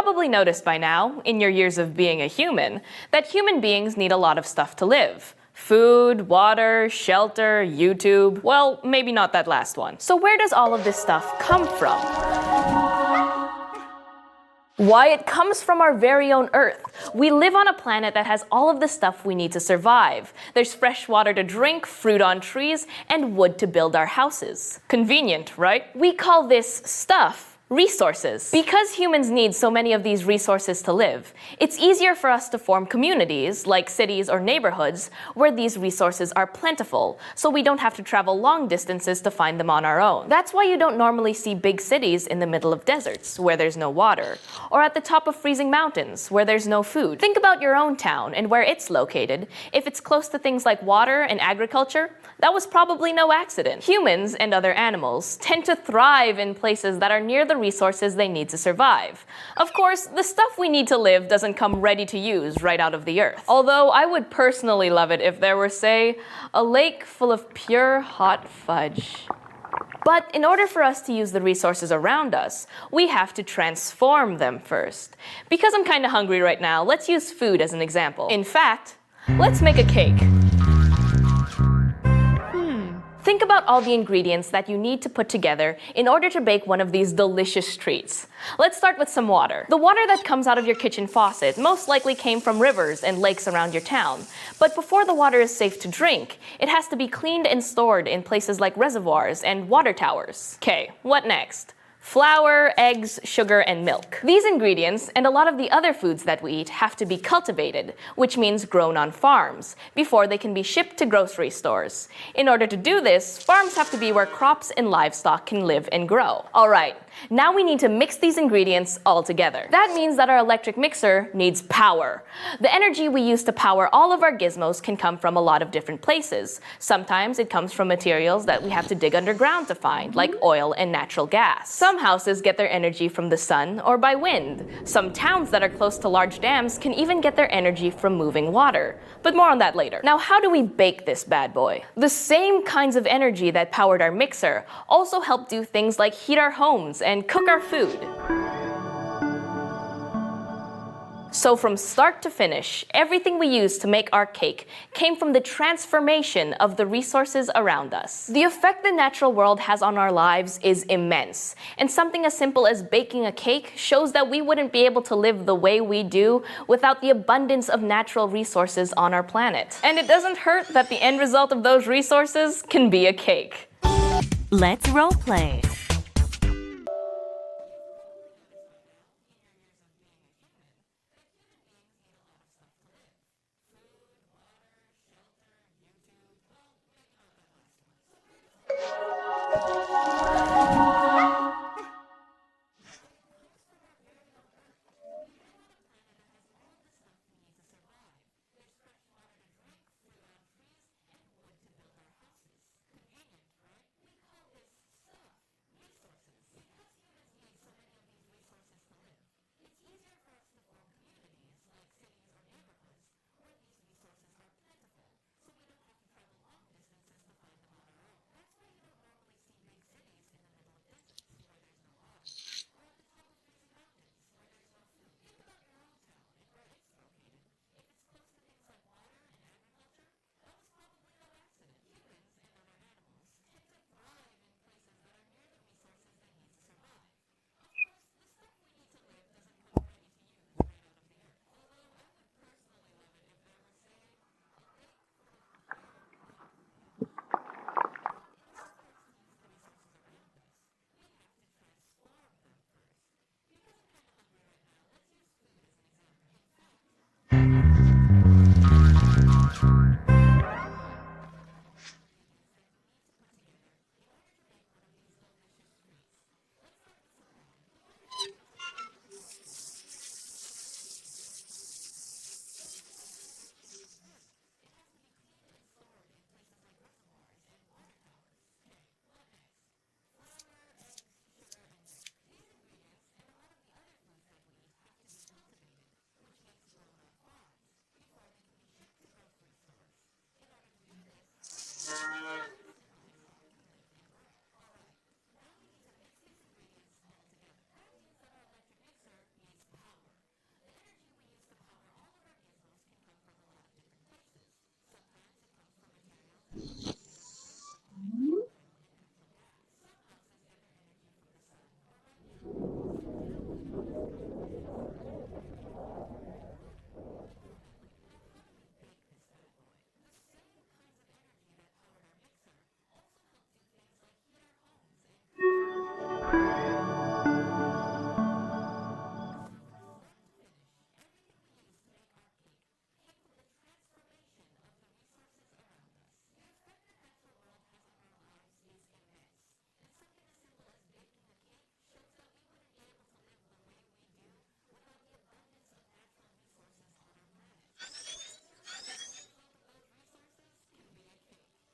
probably noticed by now, in your years of being a human, that human beings need a lot of stuff to live. Food, water, shelter, YouTube, well, maybe not that last one. So where does all of this stuff come from? Why, it comes from our very own Earth. We live on a planet that has all of the stuff we need to survive. There's fresh water to drink, fruit on trees, and wood to build our houses. Convenient, right? We call this stuff resources. Because humans need so many of these resources to live, it's easier for us to form communities, like cities or neighborhoods, where these resources are plentiful, so we don't have to travel long distances to find them on our own. That's why you don't normally see big cities in the middle of deserts, where there's no water, or at the top of freezing mountains, where there's no food. Think about your own town and where it's located. If it's close to things like water and agriculture, that was probably no accident. Humans and other animals tend to thrive in places that are near the resources they need to survive. Of course, the stuff we need to live doesn't come ready to use right out of the earth. Although I would personally love it if there were, say, a lake full of pure hot fudge. But in order for us to use the resources around us, we have to transform them first. Because I'm kinda hungry right now, let's use food as an example. In fact, let's make a cake. Think about all the ingredients that you need to put together in order to bake one of these delicious treats. Let's start with some water. The water that comes out of your kitchen faucet most likely came from rivers and lakes around your town. But before the water is safe to drink, it has to be cleaned and stored in places like reservoirs and water towers. Okay, what next? Flour, eggs, sugar, and milk. These ingredients, and a lot of the other foods that we eat, have to be cultivated, which means grown on farms, before they can be shipped to grocery stores. In order to do this, farms have to be where crops and livestock can live and grow. Alright, now we need to mix these ingredients all together. That means that our electric mixer needs power. The energy we use to power all of our gizmos can come from a lot of different places. Sometimes it comes from materials that we have to dig underground to find, like oil and natural gas. Some houses get their energy from the sun or by wind. Some towns that are close to large dams can even get their energy from moving water. But more on that later. Now, how do we bake this bad boy? The same kinds of energy that powered our mixer also help do things like heat our homes and cook our food. So from start to finish, everything we use to make our cake came from the transformation of the resources around us. The effect the natural world has on our lives is immense, and something as simple as baking a cake shows that we wouldn't be able to live the way we do without the abundance of natural resources on our planet. And it doesn't hurt that the end result of those resources can be a cake. Let's role play.